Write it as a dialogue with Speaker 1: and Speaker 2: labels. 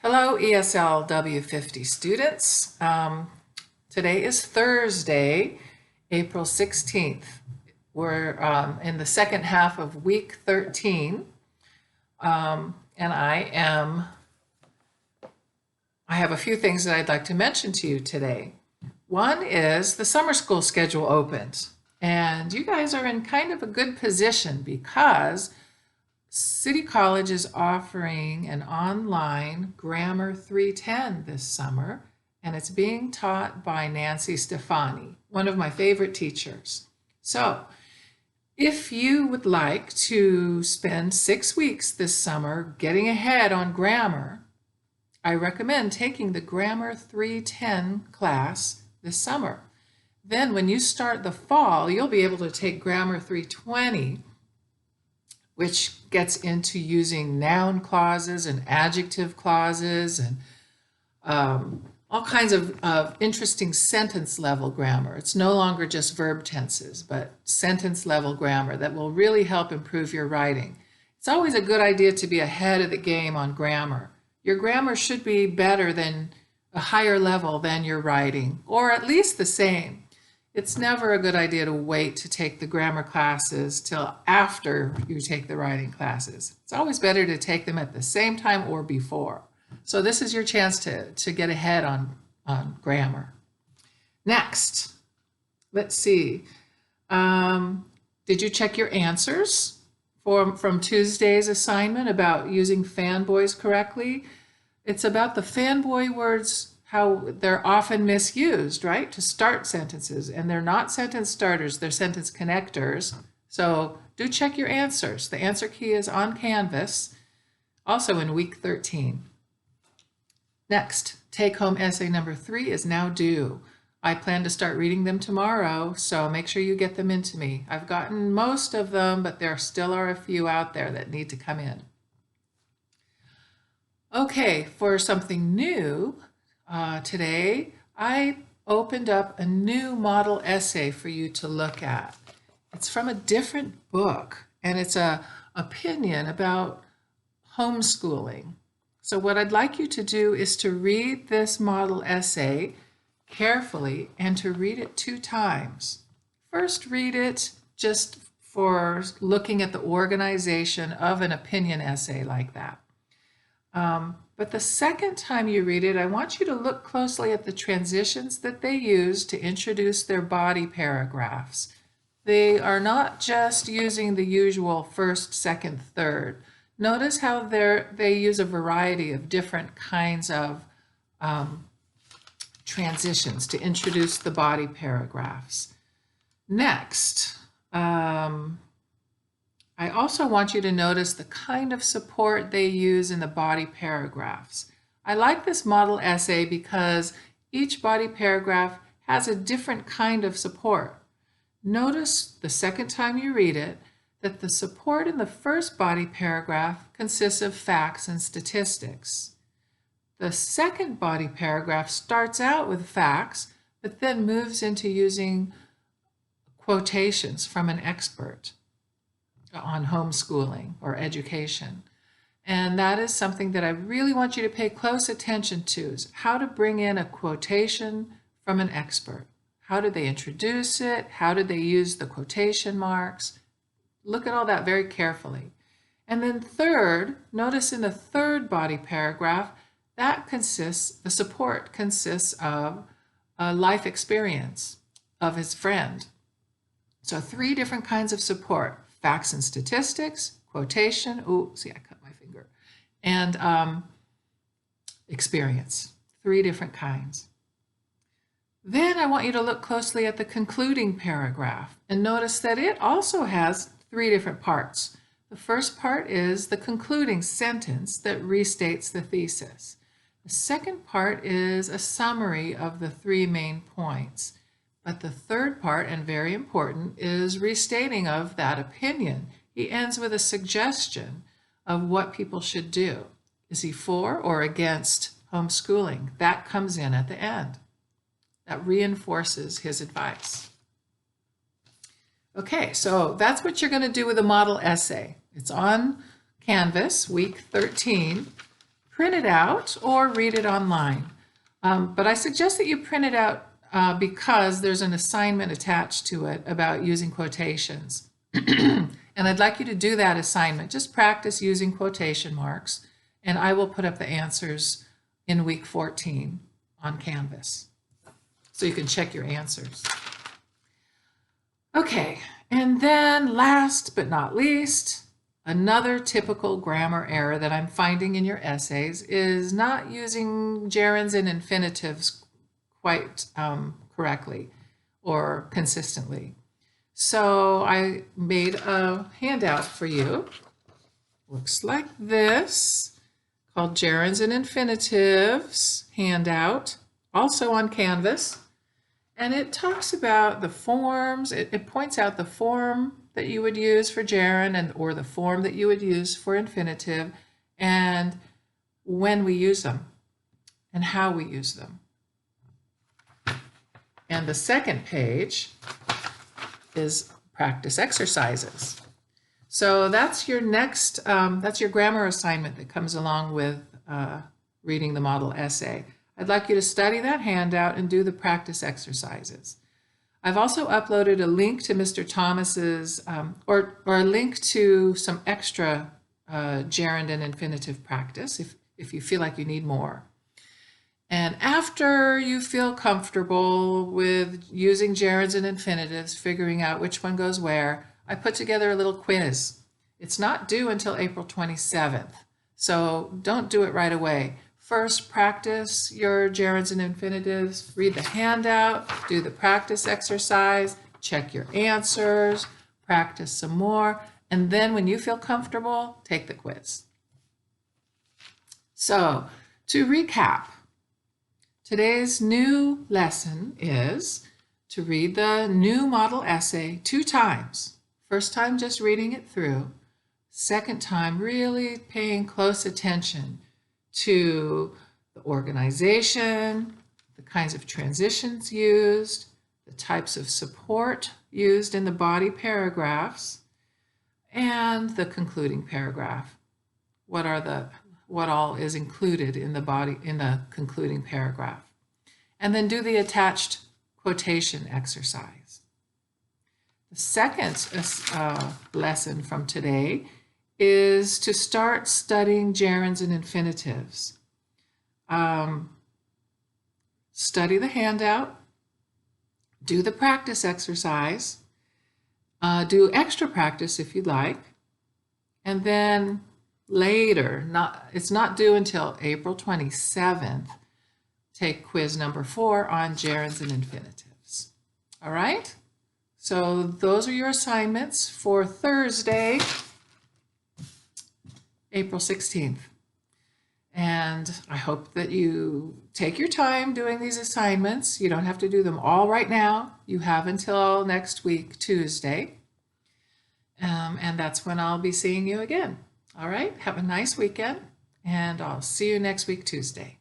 Speaker 1: Hello, ESL W50 students. Today is Thursday, April 16th. We're in the second half of week 13, and I have a few things that I'd like to mention to you today. One is the summer school schedule opened, and you guys are in kind of a good position because City College is offering an online Grammar 310 this summer, and it's being taught by Nancy Stefani, one of my favorite teachers. So if you would like to spend 6 weeks this summer getting ahead on grammar, I recommend taking the Grammar 310 class this summer. Then when you start the fall, you'll be able to take Grammar 320, which gets into using noun clauses and adjective clauses and all kinds of interesting sentence level grammar. It's no longer just verb tenses, but sentence level grammar that will really help improve your writing. It's always a good idea to be ahead of the game on grammar. Your grammar should be better than a higher level than your writing, or at least the same. It's never a good idea to wait to take the grammar classes till after you take the writing classes. It's always better to take them at the same time or before. So this is your chance to get ahead on grammar. Next, let's see. Did you check your answers from Tuesday's assignment about using fanboys correctly? It's about the fanboy words, how they're often misused, right, to start sentences. And they're not sentence starters, they're sentence connectors. So do check your answers. The answer key is on Canvas, also in week 13. Next, take-home essay number 3 is now due. I plan to start reading them tomorrow, so make sure you get them into me. I've gotten most of them, but there still are a few out there that need to come in. Okay, for something new, today I opened up a new model essay for you to look at. It's from a different book, and it's an opinion about homeschooling. So what I'd like you to do is to read this model essay carefully and to read it 2 times. First, read it just for looking at the organization of an opinion essay like that. But the second time you read it, I want you to look closely at the transitions that they use to introduce their body paragraphs. They are not just using the usual first, second, third. Notice how they use a variety of different kinds of transitions to introduce the body paragraphs. Next, I also want you to notice the kind of support they use in the body paragraphs. I like this model essay because each body paragraph has a different kind of support. Notice the second time you read it that the support in the first body paragraph consists of facts and statistics. The second body paragraph starts out with facts, but then moves into using quotations from an expert on homeschooling or education. And that is something that I really want you to pay close attention to, is how to bring in a quotation from an expert. How did they introduce it? How did they use the quotation marks? Look at all that very carefully. And then third, notice in the third body paragraph, the support consists of a life experience of his friend. So 3 different kinds of support: facts and statistics, quotation, I cut my finger, and experience. 3 different kinds. Then I want you to look closely at the concluding paragraph and notice that it also has 3 different parts. The first part is the concluding sentence that restates the thesis. The second part is a summary of the 3 main points. But the third part, and very important, is restating of that opinion. He ends with a suggestion of what people should do. Is he for or against homeschooling? That comes in at the end. That reinforces his advice. Okay, so that's what you're going to do with a model essay. It's on Canvas, week 13. print it out or read it online. But I suggest that you print it out because there's an assignment attached to it about using quotations. And I'd like you to do that assignment. Just practice using quotation marks, and I will put up the answers in week 14 on Canvas, so you can check your answers. Okay, and then last but not least, another typical grammar error that I'm finding in your essays is not using gerunds and infinitives quite correctly or consistently. So I made a handout for you. Looks like this, called Gerunds and Infinitives handout, also on Canvas. And it talks about the forms. It points out the form that you would use for gerund or the form that you would use for infinitive, and when we use them and how we use them. And the second page is practice exercises. So that's your next, that's your grammar assignment that comes along with reading the model essay. I'd like you to study that handout and do the practice exercises. I've also uploaded a link to Mr. Thomas's, or a link to some extra gerund and infinitive practice if you feel like you need more. And after you feel comfortable with using gerunds and infinitives, figuring out which one goes where, I put together a little quiz. It's not due until April 27th, so don't do it right away. First, practice your gerunds and infinitives, read the handout, do the practice exercise, check your answers, practice some more, and then when you feel comfortable, take the quiz. So, to recap, today's new lesson is to read the new model essay 2 times. First time just reading it through. Second time really paying close attention to the organization, the kinds of transitions used, the types of support used in the body paragraphs, and the concluding paragraph. What all is included in the concluding paragraph. And then do the attached quotation exercise. The second lesson from today is to start studying gerunds and infinitives. Study the handout, do the practice exercise, do extra practice if you'd like, and then later, it's not due until April 27th, take quiz number 4 on gerunds and infinitives. All right? So those are your assignments for Thursday, April 16th. And I hope that you take your time doing these assignments. You don't have to do them all right now. You have until next week, Tuesday. And that's when I'll be seeing you again. All right, have a nice weekend, and I'll see you next week, Tuesday.